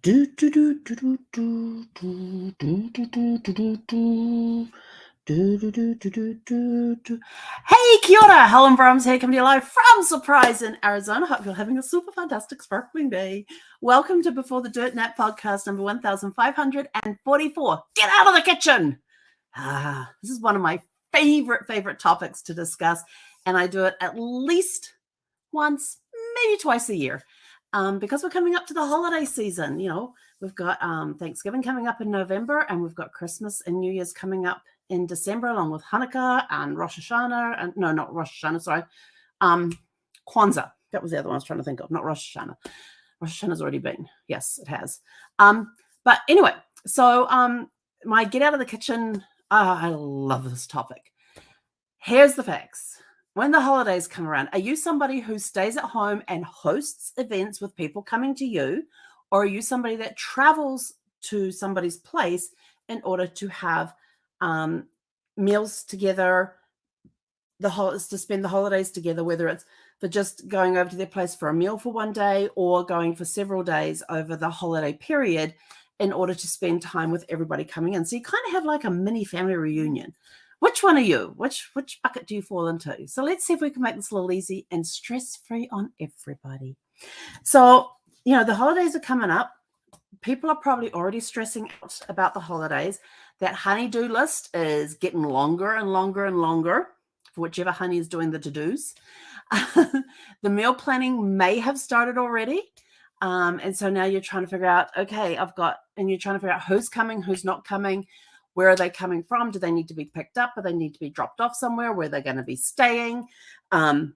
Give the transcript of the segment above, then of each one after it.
Do, do, do, do, do, do, do, do, do, do, do, do, do. Do, do, do, do, do, do, do. Hey, kia ora, Helen Brahms here, coming to you live from Surprise in Arizona. Hope you're having a super fantastic sparkling day. Welcome to Before the Dirt Nap podcast number 1544. Get out of the kitchen. This is one of my favorite topics to discuss, and I do it at least once, maybe twice a year. Because we're coming up to the holiday season. You know, we've got Thanksgiving coming up in November, and we've got Christmas and New Year's coming up in December, along with Hanukkah and Rosh Hashanah. And no, not Rosh Hashanah, sorry. Kwanzaa. That was the other one I was trying to think of, not Rosh Hashanah. Rosh Hashanah's already been. Yes, it has. But anyway, so my get out of the kitchen, I love this topic. Here's the facts. When the holidays come around, are you somebody who stays at home and hosts events with people coming to you, or are you somebody that travels to somebody's place in order to have meals together, to spend the holidays together, whether it's for just going over to their place for a meal for one day or going for several days over the holiday period in order to spend time with everybody coming in? So you kind of have like a mini family reunion. Which one are you? Which bucket do you fall into? So let's see if we can make this a little easy and stress-free on everybody. So, you know, the holidays are coming up. People are probably already stressing out about the holidays. That honey-do list is getting longer and longer and longer for whichever honey is doing the to-dos. The meal planning may have started already. And so now you're trying to figure out, okay, you're trying to figure out who's coming, who's not coming. Where are they coming from? Do they need to be picked up? Or they need to be dropped off somewhere? Where they're going to be staying? What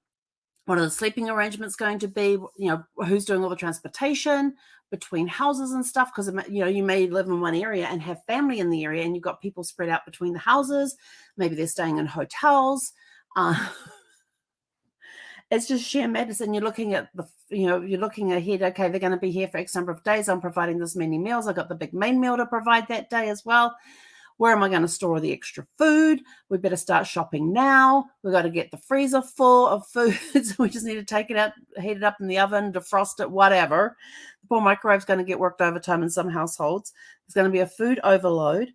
are the sleeping arrangements going to be? You know, who's doing all the transportation between houses and stuff? Because, you know, you may live in one area and have family in the area, and you've got people spread out between the houses. Maybe they're staying in hotels. It's just sheer madness. And you're looking at you're looking ahead. Okay, they're going to be here for X number of days. I'm providing this many meals. I've got the big main meal to provide that day as well. Where am I going to store the extra food? We better start shopping now. We've got to get the freezer full of food. So we just need to take it out, heat it up in the oven, defrost it, whatever. The poor microwave's going to get worked overtime in some households. There's going to be a food overload.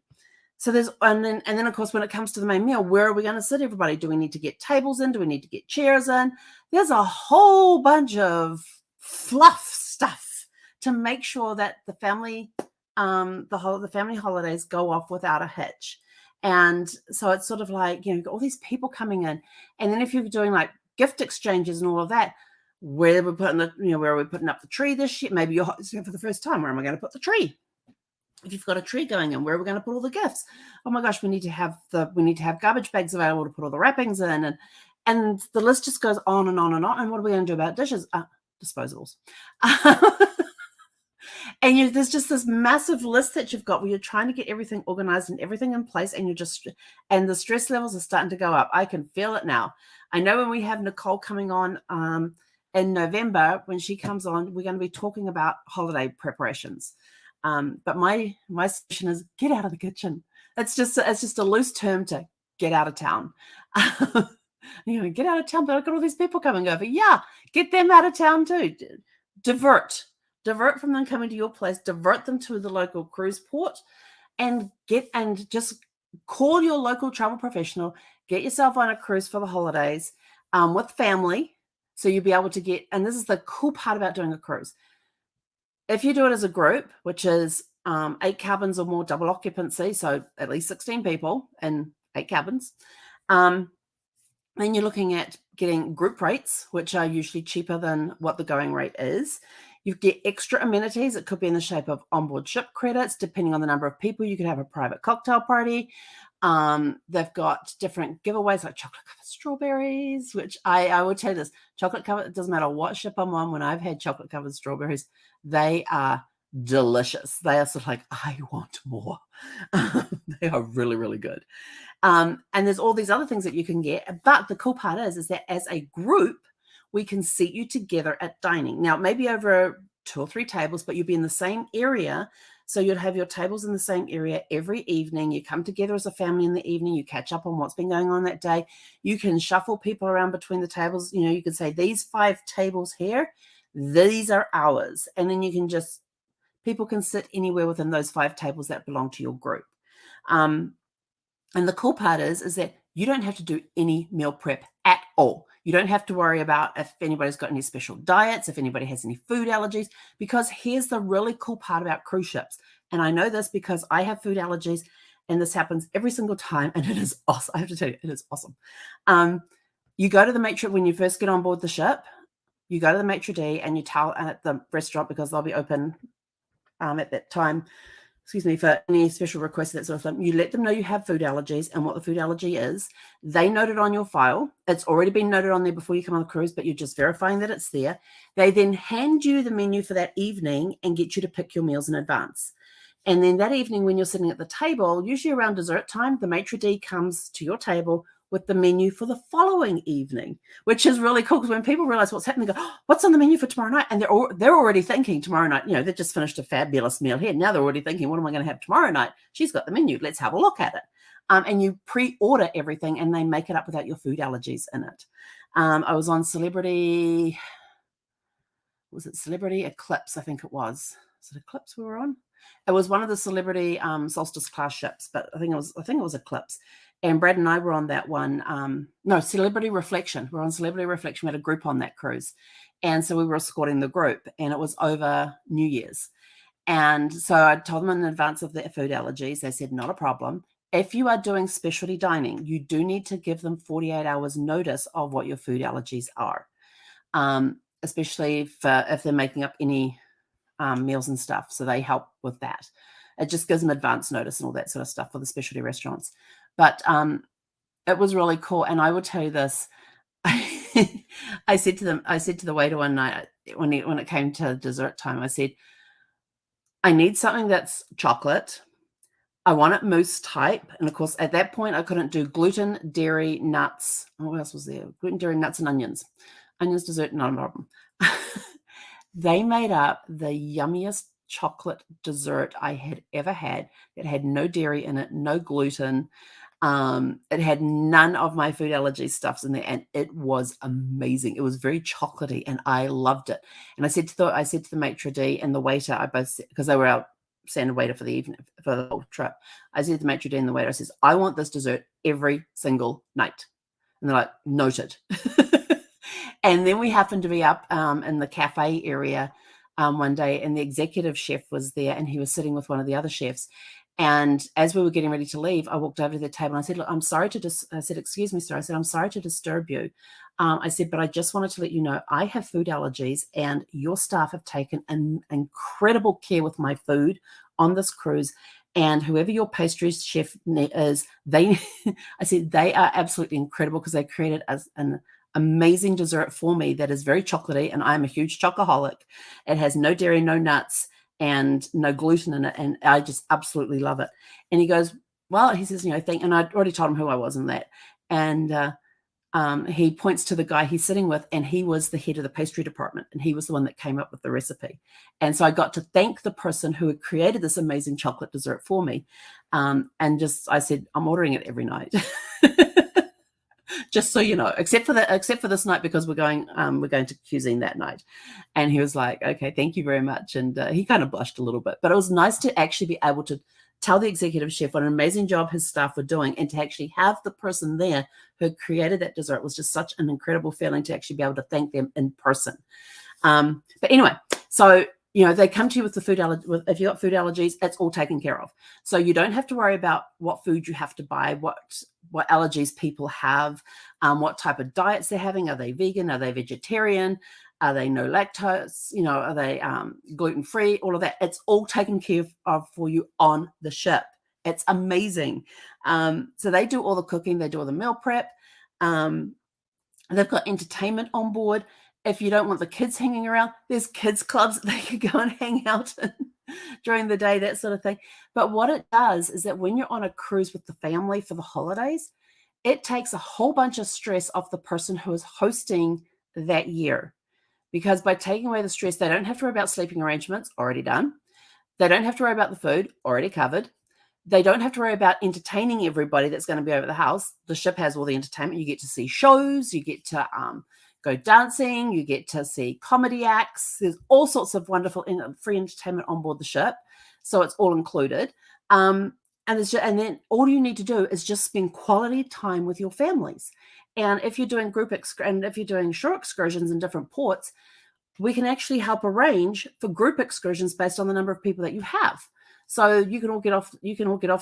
So and then of course, when it comes to the main meal, where are we going to sit everybody? Do we need to get tables in? Do we need to get chairs in? There's a whole bunch of fluff stuff to make sure that the family the family holidays go off without a hitch. And so it's sort of like, you know, all these people coming in. And then if you're doing like gift exchanges and all of that, where are we putting up the tree this year? Maybe you're hosting for the first time. Where am I going to put the tree? If you've got a tree going in, where are we going to put all the gifts? Oh my gosh, we need to have garbage bags available to put all the wrappings in. And the list just goes on and on and on. And what are we going to do about dishes? Disposables. And there's just this massive list that you've got where you're trying to get everything organized and everything in place, and the stress levels are starting to go up. I can feel it now. I know when we have Nicole coming on in November, when she comes on, we're going to be talking about holiday preparations. But my suggestion is get out of the kitchen. It's just a loose term to get out of town. Get out of town, but I've got all these people coming over. Yeah, get them out of town too. Divert from them coming to your place, divert them to the local cruise port, and just call your local travel professional, get yourself on a cruise for the holidays with family. So you'll be able to get, and this is the cool part about doing a cruise. If you do it as a group, which is 8 cabins or more double occupancy, so at least 16 people in 8 cabins, then you're looking at getting group rates, which are usually cheaper than what the going rate is. You get extra amenities. It could be in the shape of onboard ship credits, depending on the number of people. You could have a private cocktail party. They've got different giveaways like chocolate covered strawberries, which I will tell you this, chocolate covered, it doesn't matter what ship I'm on, when I've had chocolate covered strawberries, they are delicious. They are sort of like, I want more. They are really, really good. And there's all these other things that you can get. But the cool part is that as a group, we can seat you together at dining. Now, maybe over 2 or 3 tables, but you'll be in the same area. So you'll have your tables in the same area every evening. You come together as a family in the evening. You catch up on what's been going on that day. You can shuffle people around between the tables. You know, you can say these 5 tables here, these are ours. And then you can just people can sit anywhere within those 5 tables that belong to your group. And the cool part is that you don't have to do any meal prep at all. You don't have to worry about if anybody's got any special diets, if anybody has any food allergies, because here's the really cool part about cruise ships. And I know this because I have food allergies, and this happens every single time, and it is awesome. I have to tell you, it is awesome. You go to the maitre when you first get on board the ship. You go to the maitre d' and you tell at the restaurant, because they'll be open at that time, for any special requests, that sort of thing. You let them know you have food allergies and what the food allergy is. They note it on your file. It's already been noted on there before you come on the cruise, but you're just verifying that it's there. They then hand you the menu for that evening and get you to pick your meals in advance. And then that evening, when you're sitting at the table, usually around dessert time, the maitre d' comes to your table with the menu for the following evening, which is really cool, because when people realize what's happening, they go, oh, what's on the menu for tomorrow night? And they're already thinking tomorrow night, they've just finished a fabulous meal here. Now they're already thinking, what am I going to have tomorrow night? She's got the menu. Let's have a look at it. And you pre-order everything, and they make it up without your food allergies in it. I was on Celebrity Eclipse? I think it was. Is it Eclipse we were on? It was one of the Celebrity Solstice class ships, but I think it was Eclipse. And Brad and I were on that one. Celebrity Reflection. We're on Celebrity Reflection. We had a group on that cruise. And so we were escorting the group, and it was over New Year's. And so I told them in advance of their food allergies. They said, not a problem. If you are doing specialty dining, you do need to give them 48 hours notice of what your food allergies are, especially if they're making up any meals and stuff. So they help with that. It just gives them advance notice and all that sort of stuff for the specialty restaurants. But it was really cool. And I will tell you this. I said to the waiter one night when it came to dessert time, I said, I need something that's chocolate. I want it mousse type. And of course, at that point, I couldn't do gluten, dairy, nuts. What else was there? Gluten, dairy, nuts, and onions. Onions dessert, not a problem. They made up the yummiest chocolate dessert I had ever had. It had no dairy in it, no gluten. It had none of my food allergy stuffs in there, and it was amazing. It was very chocolatey, and I loved it. And I said to the maitre d' and the waiter, I both, because they were our standard waiter for the evening, for the whole trip. I said to the maitre d' and the waiter, I says, I want this dessert every single night. And they're like, noted. And then we happened to be up in the cafe area one day, and the executive chef was there, and he was sitting with one of the other chefs. And as we were getting ready to leave, I walked over to the table and I said, look, I'm sorry to I said, excuse me, sir. I said, I'm sorry to disturb you. I said, but I just wanted to let you know I have food allergies, and your staff have taken an incredible care with my food on this cruise. And whoever your pastries chef is, I said, they are absolutely incredible, because they created an amazing dessert for me that is very chocolatey, and I'm a huge chocoholic. It has no dairy, no nuts, and no gluten in it, and I just absolutely love it. And he goes, well, he says, thank, and I'd already told him who I was in that. And he points to the guy he's sitting with, and he was the head of the pastry department, and he was the one that came up with the recipe. And so I got to thank the person who had created this amazing chocolate dessert for me. And I said, I'm ordering it every night. Just so you know, except for this night, because we're going to cuisine that night. And he was like, okay, thank you very much. And he kind of blushed a little bit, but it was nice to actually be able to tell the executive chef what an amazing job his staff were doing, and to actually have the person there who created that dessert was just such an incredible feeling, to actually be able to thank them in person. But anyway, so they come to you with the food allergy. If you've got food allergies, it's all taken care of. So you don't have to worry about what food you have to buy, what allergies people have, what type of diets they're having. Are they vegan? Are they vegetarian? Are they no lactose? Are they gluten-free? All of that. It's all taken care of for you on the ship. It's amazing. So they do all the cooking. They do all the meal prep. They've got entertainment on board. If you don't want the kids hanging around, there's kids clubs that they can go and hang out in during the day, that sort of thing. But what it does is that when you're on a cruise with the family for the holidays, it takes a whole bunch of stress off the person who is hosting that year. Because by taking away the stress, they don't have to worry about sleeping arrangements, already done. They don't have to worry about the food, already covered. They don't have to worry about entertaining everybody that's going to be over the house. The ship has all the entertainment. You get to see shows. You get to go dancing, you get to see comedy acts. There's all sorts of wonderful free entertainment on board the ship. So it's all included. And then all you need to do is just spend quality time with your families. And if you're doing if you're doing shore excursions in different ports, we can actually help arrange for group excursions based on the number of people that you have. So you can all get off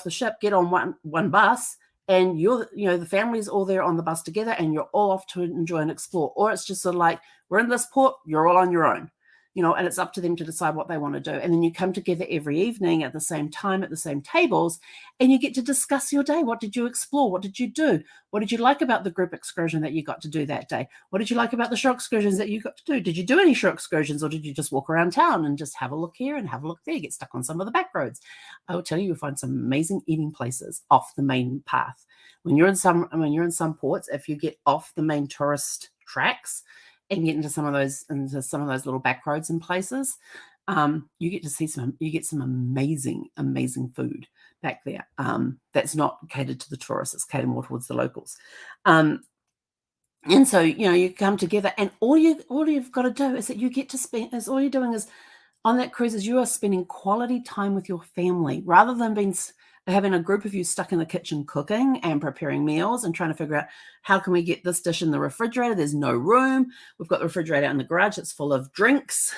the ship, get on one bus, and the family's all there on the bus together, and you're all off to enjoy and explore. Or it's just sort of like, we're in this port, you're all on your own. And it's up to them to decide what they want to do. And then you come together every evening at the same time, at the same tables, and you get to discuss your day. What did you explore? What did you do? What did you like about the group excursion that you got to do that day? What did you like about the shore excursions that you got to do? Did you do any shore excursions, or did you just walk around town and just have a look here and have a look there, get stuck on some of the back roads? I will tell you, you'll find some amazing eating places off the main path. When you're in some ports, if you get off the main tourist tracks and get into some of those little back roads and places, you get some amazing food back there. That's not catered to the tourists; it's catered more towards the locals. And so you come together, and all you've got to do is that you get to spend. Is all you're doing is on that cruise is you are spending quality time with your family, rather than having a group of you stuck in the kitchen cooking and preparing meals and trying to figure out, how can we get this dish in the refrigerator? There's no room. We've got the refrigerator out in the garage. It's full of drinks.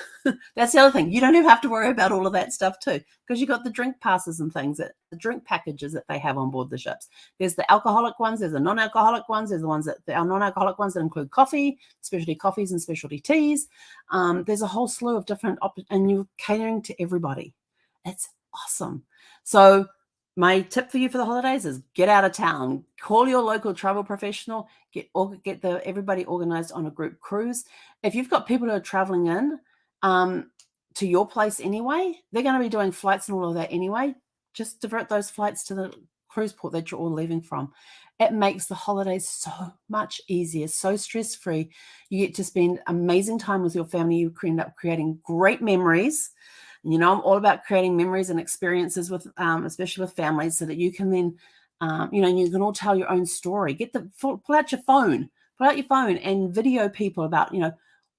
That's the other thing. You don't even have to worry about all of that stuff too, because you've got the drink passes and things, the drink packages that they have on board the ships. There's the alcoholic ones. There's the non-alcoholic ones. There's the ones that are non-alcoholic ones that include coffee, specialty coffees and specialty teas. There's a whole slew of different and you're catering to everybody. It's awesome. So my tip for you for the holidays is get out of town, call your local travel professional, get everybody organized on a group cruise. If you've got people who are traveling in to your place anyway, they're going to be doing flights and all of that anyway. Just divert those flights to the cruise port that you're all leaving from. It makes the holidays so much easier, so stress-free. You get to spend amazing time with your family. You end up creating great memories. I'm all about creating memories and experiences with, especially with families, so that you can then, you can all tell your own story. Pull out your phone and video people about,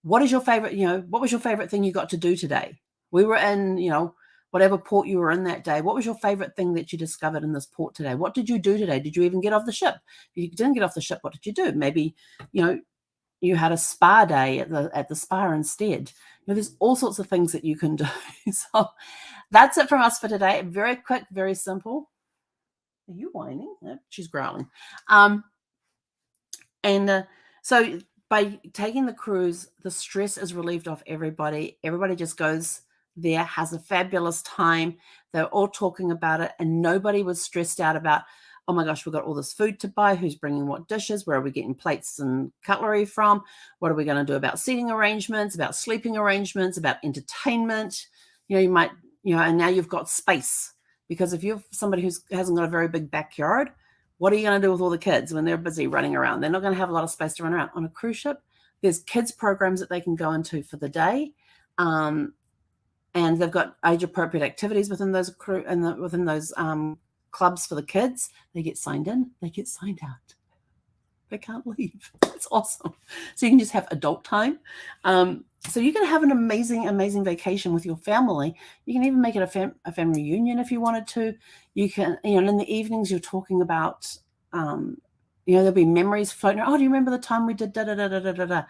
what is your favorite, what was your favorite thing you got to do today? We were in, whatever port you were in that day. What was your favorite thing that you discovered in this port today? What did you do today? Did you even get off the ship? If you didn't get off the ship, what did you do? Maybe, you had a spa day at the spa instead. There's all sorts of things that you can do. So that's it from us for today. Very quick, very simple. Are you whining? No, she's growling. So by taking the cruise, the stress is relieved off everybody. Everybody just goes there, has a fabulous time. They're all talking about it, and nobody was stressed out about, oh my gosh, we've got all this food to buy. Who's bringing what dishes? Where are we getting plates and cutlery from? What are we going to do about seating arrangements, about sleeping arrangements, about entertainment? You might, and now you've got space, because if you're somebody who hasn't got a very big backyard, what are you going to do with all the kids when they're busy running around? They're not going to have a lot of space to run around. On a cruise ship, there's kids programs that they can go into for the day. And they've got age-appropriate activities within those clubs for the kids. They get signed in, they get signed out. They can't leave. It's awesome. So you can just have adult time. So you can have an amazing vacation with your family. You can even make it a family reunion if you wanted to. You can, in the evenings you're talking about, there'll be memories floating around. Oh, do you remember the time we did da-da-da-da-da-da?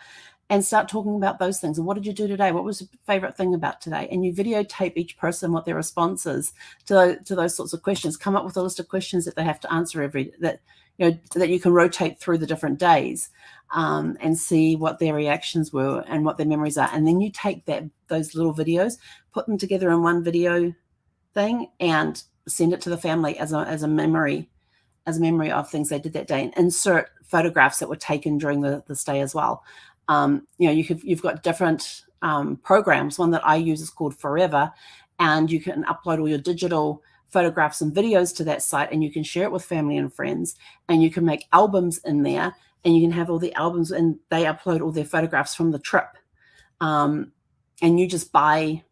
And start talking about those things. And what did you do today? What was your favorite thing about today? And you videotape each person, what their response is to those sorts of questions. Come up with a list of questions that they have to answer that you can rotate through the different days, and see what their reactions were and what their memories are. And then you take those little videos, put them together in one video thing, and send it to the family as a memory of things they did that day, and insert photographs that were taken during the stay as well. You've got different programs. One that I use is called Forever, and you can upload all your digital photographs and videos to that site, and you can share it with family and friends, and you can make albums in there, and you can have all the albums, and they upload all their photographs from the trip. And you just buy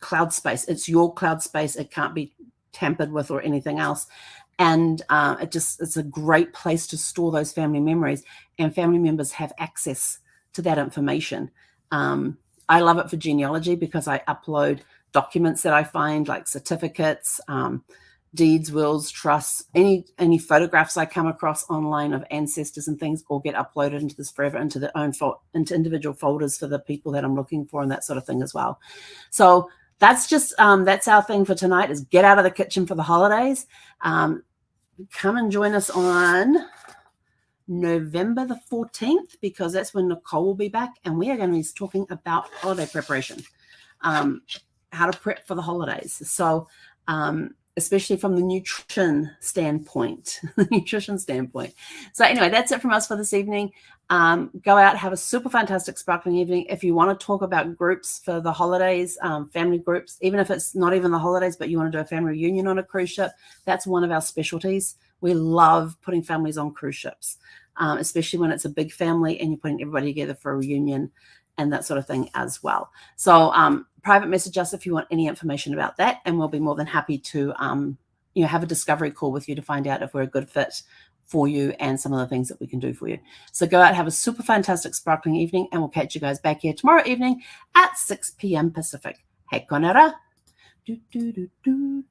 cloud space. It's your cloud space. It can't be tampered with or anything else. And it's a great place to store those family memories, and family members have access to that information. I love it for genealogy because I upload documents that I find, like certificates, deeds, wills, trusts, any photographs I come across online of ancestors and things all get uploaded into this forever, into individual folders for the people that I'm looking for and that sort of thing as well. So that's just that's our thing for tonight, is get out of the kitchen for the holidays. Come and join us on November the 14th, because that's when Nicole will be back, and we are going to be talking about holiday preparation, how to prep for the holidays. So especially from the nutrition standpoint. So anyway, that's it from us for this evening. Go out, have a super fantastic sparkling evening. If you want to talk about groups for the holidays, family groups, even if it's not even the holidays, but you want to do a family reunion on a cruise ship, that's one of our specialties. We love putting families on cruise ships, especially when it's a big family and you're putting everybody together for a reunion and that sort of thing as well. So private message us if you want any information about that, and we'll be more than happy to have a discovery call with you to find out if we're a good fit for you and some of the things that we can do for you. So go out, have a super fantastic sparkling evening, and we'll catch you guys back here tomorrow evening at 6 p.m. Pacific. Hei konera.